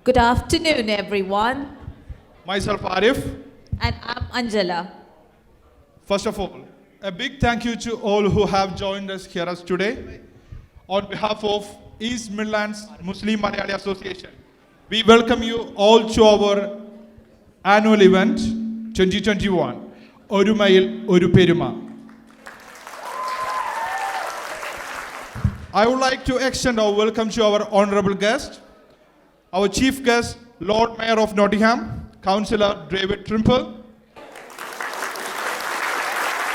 Good afternoon, everyone. Myself, Arif. And I'm Anjala. First of all, a big thank you to all who have joined us here as today. On behalf of East Midlands Muslim Malayali Association, we welcome you all to our annual event 2021, ORUMAYIL, PERUMA. I would like to extend our welcome to our honorable guest, our chief guest, Lord Mayor of Nottingham, Councillor David Trimble.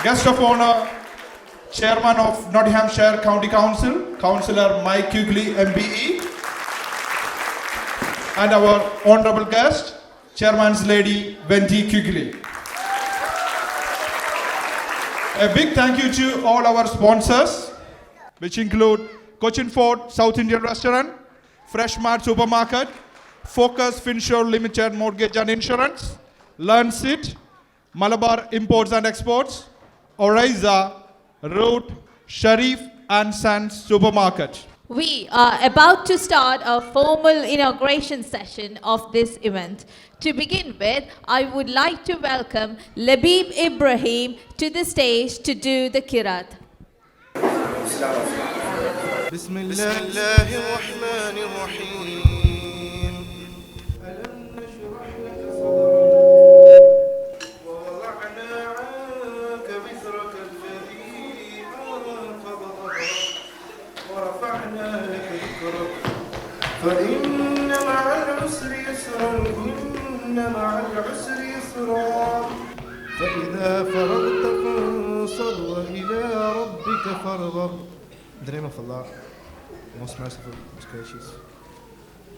Guest of honor, Chairman of Nottinghamshire County Council, Councillor Mike Quigley, MBE. And our honorable guest, Chairman's Lady Wendy Quigley. A big thank you to all our sponsors, which include Cochin Fort South Indian Restaurant, Fresh Mart Supermarket, Focus Finsure Limited Mortgage and Insurance, LearnSit, Malabar Imports and Exports, Oriza, Root, Sharif and Sons Supermarket. We are about to start a formal inauguration session of this event. To begin with, I would like to welcome Labib Ibrahim to the stage to do the Kirat. بسم الله الرحمن الرحيم ألم نشرح لك صدرك ووضعنا عنك وزرك الذي أنقض ظهرك ورفعنا لك ذكرك فإن مع العسر يسرا إن مع العسر يسرا فإذا فرغت فانصب وإلى ربك فارغب. In the name of Allah, most merciful, most gracious.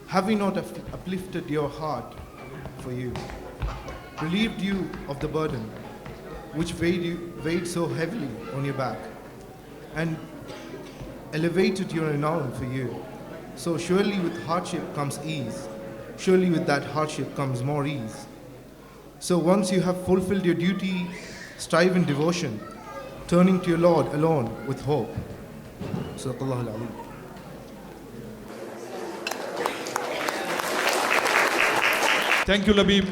Have we not uplifted your heart for you, relieved you of the burden which weighed so heavily on your back, and elevated your renown for you? So surely with hardship comes ease. Surely with that hardship comes more ease. So once you have fulfilled your duty, strive in devotion, turning to your Lord alone with hope. Sadaqallahu al-Azim. Thank you, Labib.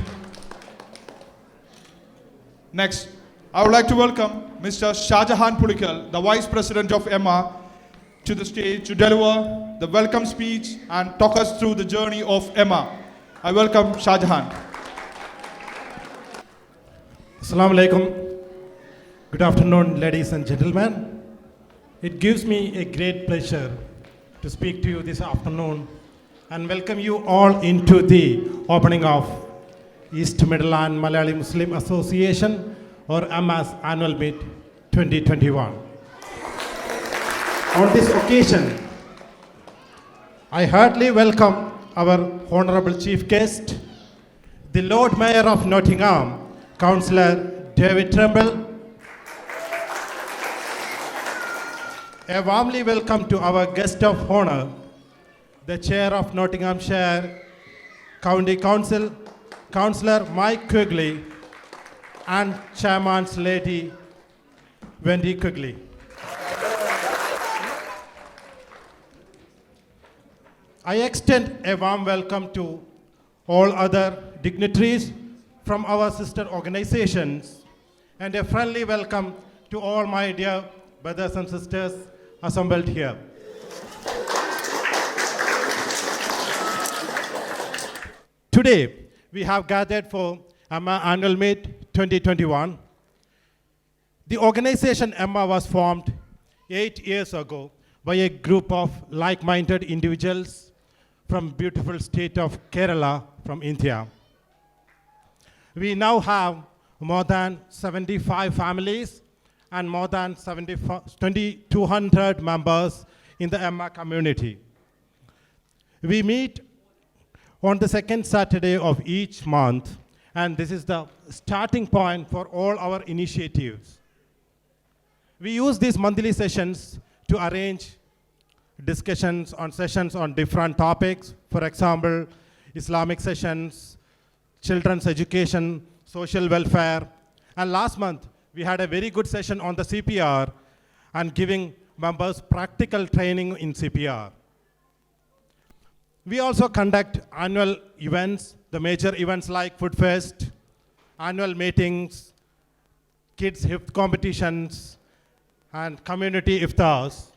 Next, I would like to welcome Mr. Shahjahan Pulikal, the Vice President of EMMA, to the stage to deliver the welcome speech and talk us through the journey of EMMA. I welcome Shahjahan. Assalamu alaikum. Good afternoon, ladies and gentlemen. It gives me a great pleasure to speak to you this afternoon and welcome you all into the opening of East Midland Malayali Muslim Association or EMMA's annual meet 2021. On this occasion, I heartily welcome our honorable chief guest, the Lord Mayor of Nottingham, Councillor David Trimble. A warmly welcome to our guest of honor, the Chair of Nottinghamshire County Council, Councillor Mike Quigley, and Chairman's Lady Wendy Quigley. I extend a warm welcome to all other dignitaries from our sister organizations and a friendly welcome to all my dear brothers and sisters assembled here. Today, we have gathered for EMMA Annual Meet 2021. The organization EMMA was formed 8 years ago by a group of like-minded individuals from beautiful state of Kerala from India. We now have more than 75 families and more than 2,200 members in the EMMA community. We meet on the second Saturday of each month, and this is the starting point for all our initiatives. We use these monthly sessions to arrange sessions on different topics. For example, Islamic sessions, children's education, social welfare, and last month, we had a very good session on the CPR and giving members practical training in CPR. We also conduct annual events, the major events like Food Fest, annual meetings, kids' hifz competitions, and community iftars.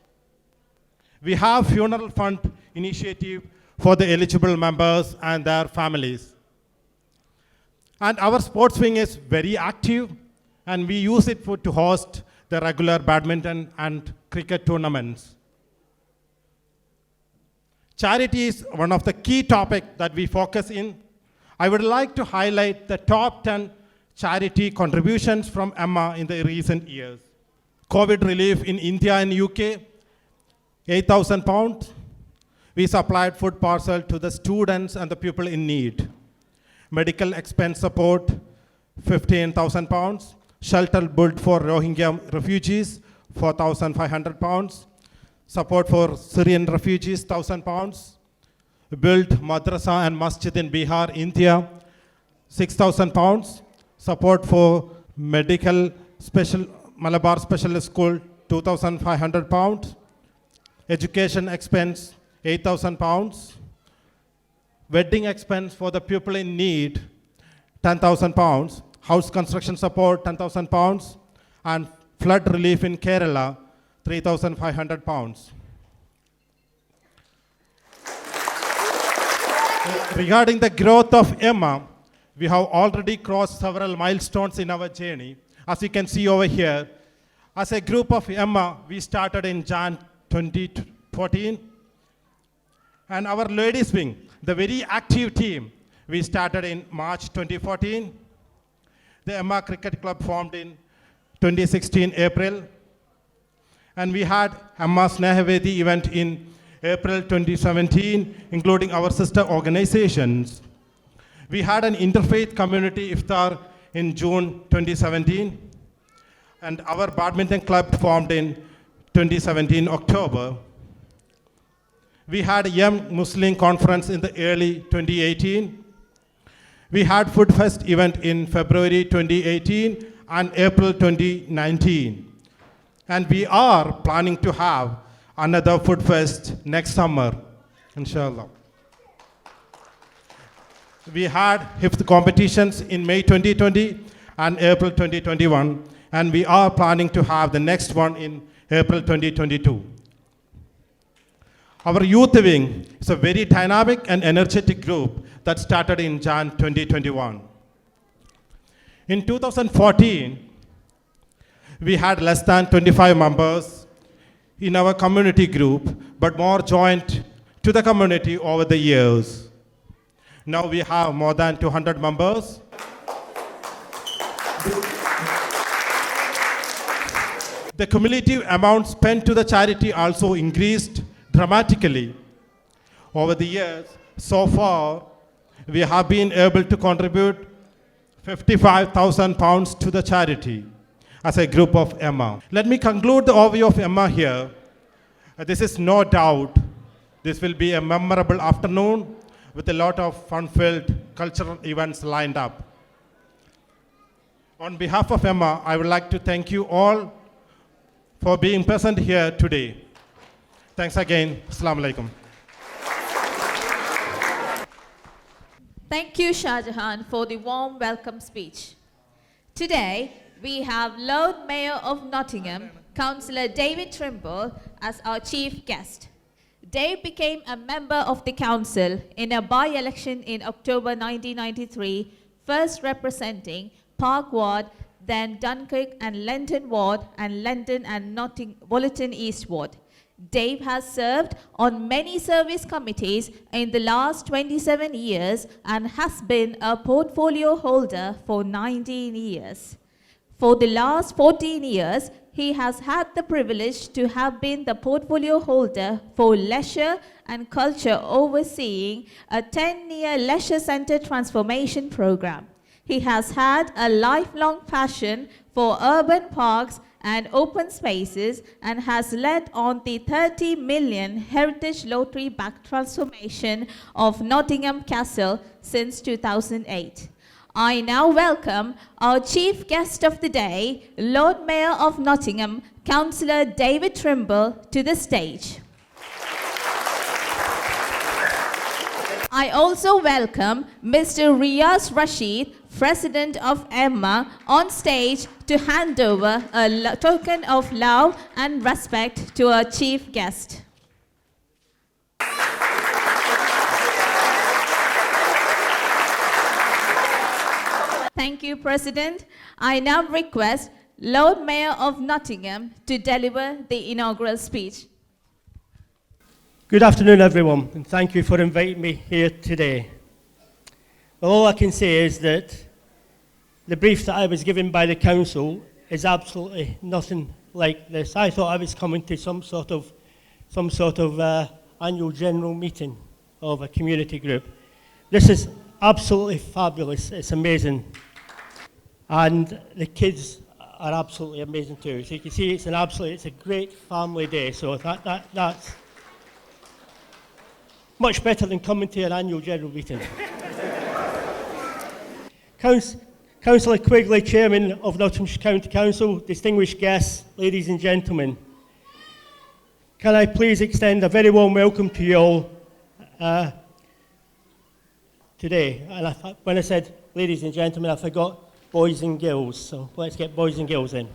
We have funeral fund initiative for the eligible members and their families. And our sports wing is very active, and we use it to host the regular badminton and cricket tournaments. Charity is one of the key topics that we focus in. I would like to highlight the top 10 charity contributions from EMMA in the recent years. COVID relief in India and UK, £8,000. We supplied food parcel to the students and the people in need. Medical expense support, £15,000. Shelter built for Rohingya refugees, £4,500. Support for Syrian refugees, £1,000. Built madrasa and masjid in Bihar, India, £6,000. Support for medical Malabar Specialist School, £2,500. Education expense, £8,000. Wedding expense for the people in need, £10,000. House construction support, £10,000. And flood relief in Kerala, £3,500. Regarding the growth of EMMA, we have already crossed several milestones in our journey. As you can see over here, as a group of EMMA, we started in Jan 2014. And our ladies wing, the very active team, we started in March 2014. The EMMA Cricket Club formed in 2016 April. And we had EMMA Snehavedi event in April 2017, including our sister organizations. We had an interfaith community iftar in June 2017, and our badminton club formed in 2017 October. We had a Young Muslim conference in the early 2018. We had Food Fest event in February 2018 and April 2019. And we are planning to have another Food Fest next summer, inshallah. We had hifz competitions in May 2020 and April 2021, and we are planning to have the next one in April 2022. Our youth wing is a very dynamic and energetic group that started in Jan 2021. In 2014, we had less than 25 members in our community group, but more joined to the community over the years. Now we have more than 200 members. The cumulative amount spent to the charity also increased dramatically. Over the years, so far, we have been able to contribute £55,000 to the charity as a group of EMMA. Let me conclude the overview of EMMA here. This is no doubt, this will be a memorable afternoon with a lot of fun-filled cultural events lined up. On behalf of EMMA, I would like to thank you all for being present here today. Thanks again. Assalamu alaikum. Thank you, Shah Jahan, for the warm welcome speech. Today, we have Lord Mayor of Nottingham, Councillor David Trimble, as our chief guest. Dave became a member of the council in a by-election in October 1993, first representing Park Ward, then Dunkirk and Lenton Ward, and Lenton and Wollerton East Ward. Dave has served on many service committees in the last 27 years and has been a portfolio holder for 19 years. For the last 14 years, he has had the privilege to have been the portfolio holder for leisure and culture, overseeing a 10-year leisure center transformation program. He has had a lifelong passion for urban parks and open spaces and has led on the 30 million Heritage Lottery-backed transformation of Nottingham Castle since 2008. I now welcome our chief guest of the day, Lord Mayor of Nottingham, Councillor David Trimble, to the stage. I also welcome Mr. Riyaz Rashid, President of EMMA, on stage to hand over a token of love and respect to our chief guest. Thank you, President. I now request Lord Mayor of Nottingham to deliver the inaugural speech. Good afternoon, everyone, and thank you for inviting me here today. Well, all I can say is that the brief that I was given by the council is absolutely nothing like this. I thought I was coming to some sort of annual general meeting of a community group. This is absolutely fabulous. It's amazing, and the kids are absolutely amazing too. So you can see it's a great family day. So that's much better than coming to an annual general meeting. Councillor Quigley, Chairman of Nottinghamshire County Council, distinguished guests, ladies and gentlemen, can I please extend a very warm welcome to you all today. And when I said ladies and gentlemen, I forgot boys and girls, so let's get boys and girls in.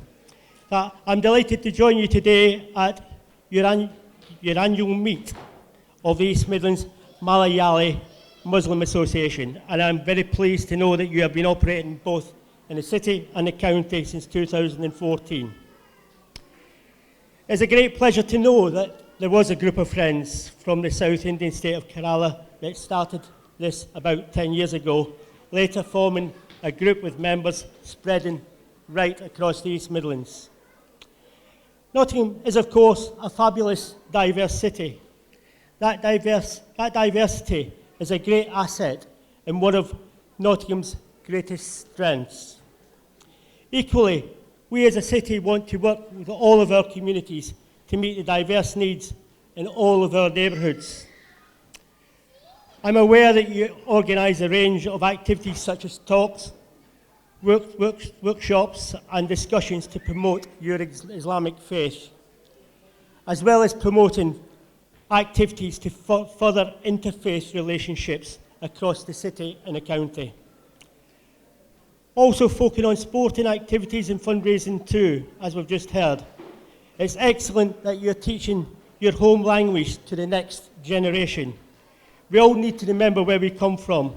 I'm delighted to join you today at your annual meet of the East Midlands Malayali Muslim Association, and I'm very pleased to know that you have been operating both in the city and the county since 2014. It's a great pleasure to know that there was a group of friends from the South Indian state of Kerala that started this about 10 years ago, later forming a group with members spreading right across the East Midlands. Nottingham is, of course, a fabulous, diverse city. That diversity is a great asset and one of Nottingham's greatest strengths. Equally, we as a city want to work with all of our communities to meet the diverse needs in all of our neighbourhoods. I'm aware that you organise a range of activities such as talks, workshops and discussions to promote your Islamic faith, as well as promoting activities to further interfaith relationships across the city and the county. Also focusing on sporting activities and fundraising too, as we've just heard. It's excellent that you're teaching your home language to the next generation. We all need to remember where we come from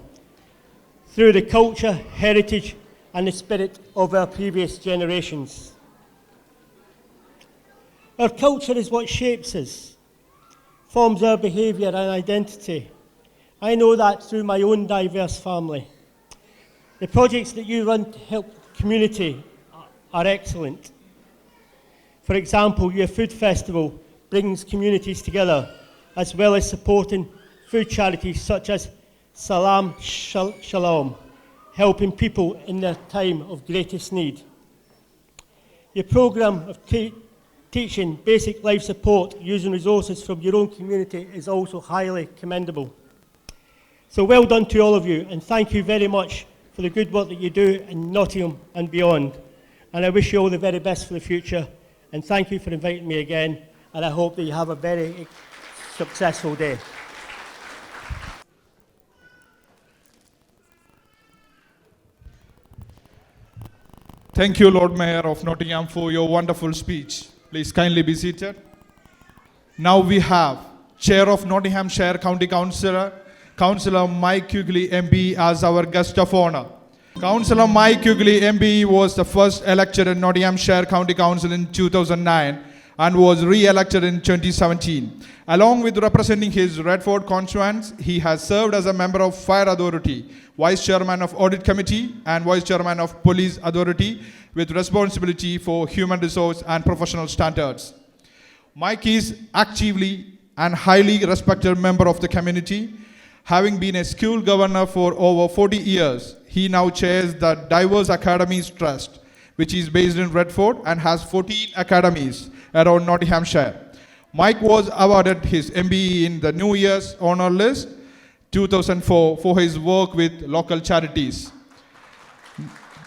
through the culture, heritage and the spirit of our previous generations. Our culture is what shapes us, forms our behaviour and identity. I know that through my own diverse family. The projects that you run to help the community are excellent. For example, your food festival brings communities together, as well as supporting food charities such as Salam Shalom, helping people in their time of greatest need. Your programme of teaching basic life support using resources from your own community is also highly commendable. So well done to all of you, and thank you very much for the good work that you do in Nottingham and beyond. And I wish you all the very best for the future, and thank you for inviting me again, and I hope that you have a very successful day. Thank you, Lord Mayor of Nottingham, for your wonderful speech. Please kindly be seated. Now we have Chair of Nottinghamshire County Councillor Mike Quigley MP as our guest of honor. Councillor Mike Quigley MP was the first elected in Nottinghamshire County Council in 2009 and was re-elected in 2017. Along with representing his Redford constituents, he has served as a member of Fire Authority, Vice Chairman of Audit Committee and Vice Chairman of Police Authority with responsibility for human resource and professional standards. Mike is actively and highly respected member of the community. Having been a school governor for over 40 years, he now chairs the Diverse Academies Trust, which is based in Redford and has 14 academies around Nottinghamshire. Mike was awarded his MBE in the New Year's Honour List 2004 for his work with local charities.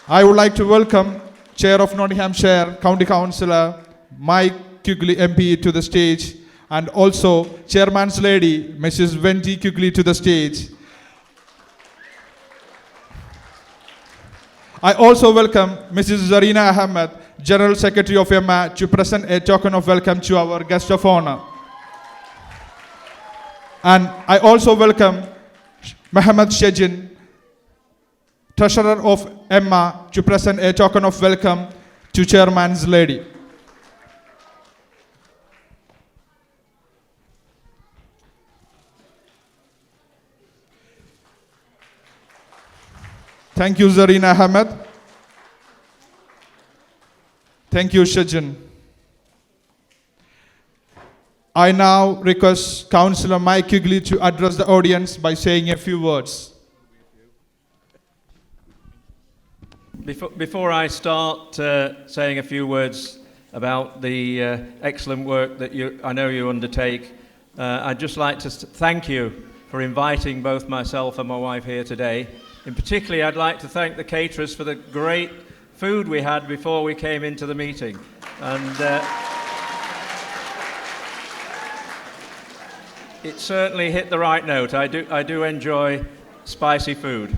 I would like to welcome Chair of Nottinghamshire County Councillor Mike Quigley MP to the stage, and also Chairman's Lady Mrs. Wendy Quigley to the stage. I also welcome Mrs. Zarina Ahmed, General Secretary of EMMA, to present a token of welcome to our guest of honor. And I also welcome Mohammed Shejin, Treasurer of EMMA, to present a token of welcome to Chairman's Lady. Thank you, Zarina Ahmed. Thank you, Shejin. I now request Councillor Mike Quigley to address the audience by saying a few words. Before I start saying a few words about the excellent work that I know you undertake, I'd just like to thank you for inviting both myself and my wife here today. In particular, I'd like to thank the caterers for the great food we had before we came into the meeting. And it certainly hit the right note. I do enjoy spicy food.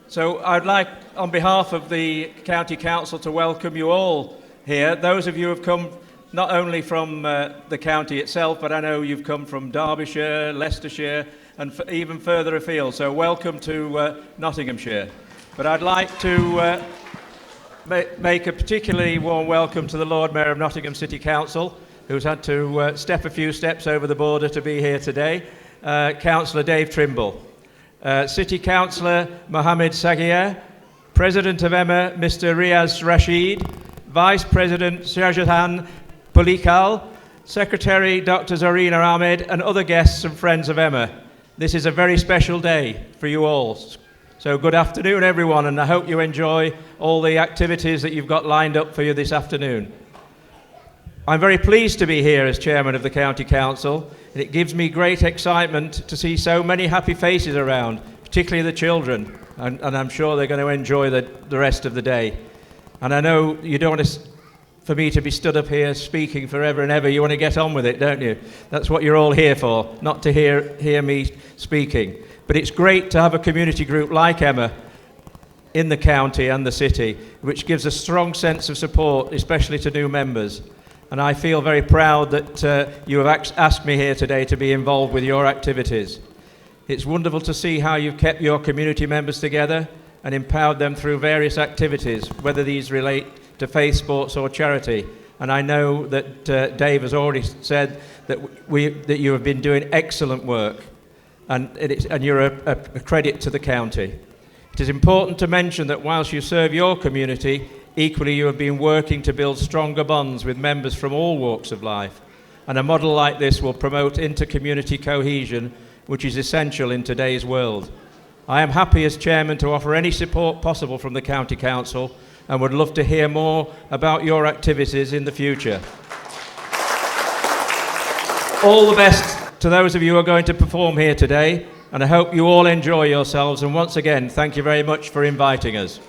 So I'd like, on behalf of the County Council, to welcome you all here. Those of you who have come not only from the county itself, but I know you've come from Derbyshire, Leicestershire, and even further afield. So welcome to Nottinghamshire. But I'd like to make a particularly warm welcome to the Lord Mayor of Nottingham City Council, who's had to step a few steps over the border to be here today, Councillor Dave Trimble. City Councillor Mohammed Saghir, President of EMMA Mr. Riaz Rashid, Vice President Shahjahan Pulikal, Secretary Dr. Zarina Ahmed, and other guests and friends of EMMA. This is a very special day for you all. So good afternoon, everyone, and I hope you enjoy all the activities that you've got lined up for you this afternoon. I'm very pleased to be here as Chairman of the County Council, and it gives me great excitement to see so many happy faces around, particularly the children, and I'm sure they're going to enjoy the rest of the day. And I know you don't want for me to be stood up here speaking forever and ever. You want to get on with it, don't you? That's what you're all here for, not to hear me speaking. But it's great to have a community group like EMMA in the county and the city, which gives a strong sense of support, especially to new members. And I feel very proud that you have asked me here today to be involved with your activities. It's wonderful to see how you've kept your community members together and empowered them through various activities, whether these relate to faith, sports or charity. And I know that Dave has already said that you have been doing excellent work, and you're a credit to the county. It is important to mention that whilst you serve your community, equally you have been working to build stronger bonds with members from all walks of life. And a model like this will promote inter-community cohesion, which is essential in today's world. I am happy as Chairman to offer any support possible from the County Council and would love to hear more about your activities in the future. All the best to those of you who are going to perform here today, and I hope you all enjoy yourselves, and once again, thank you very much for inviting us.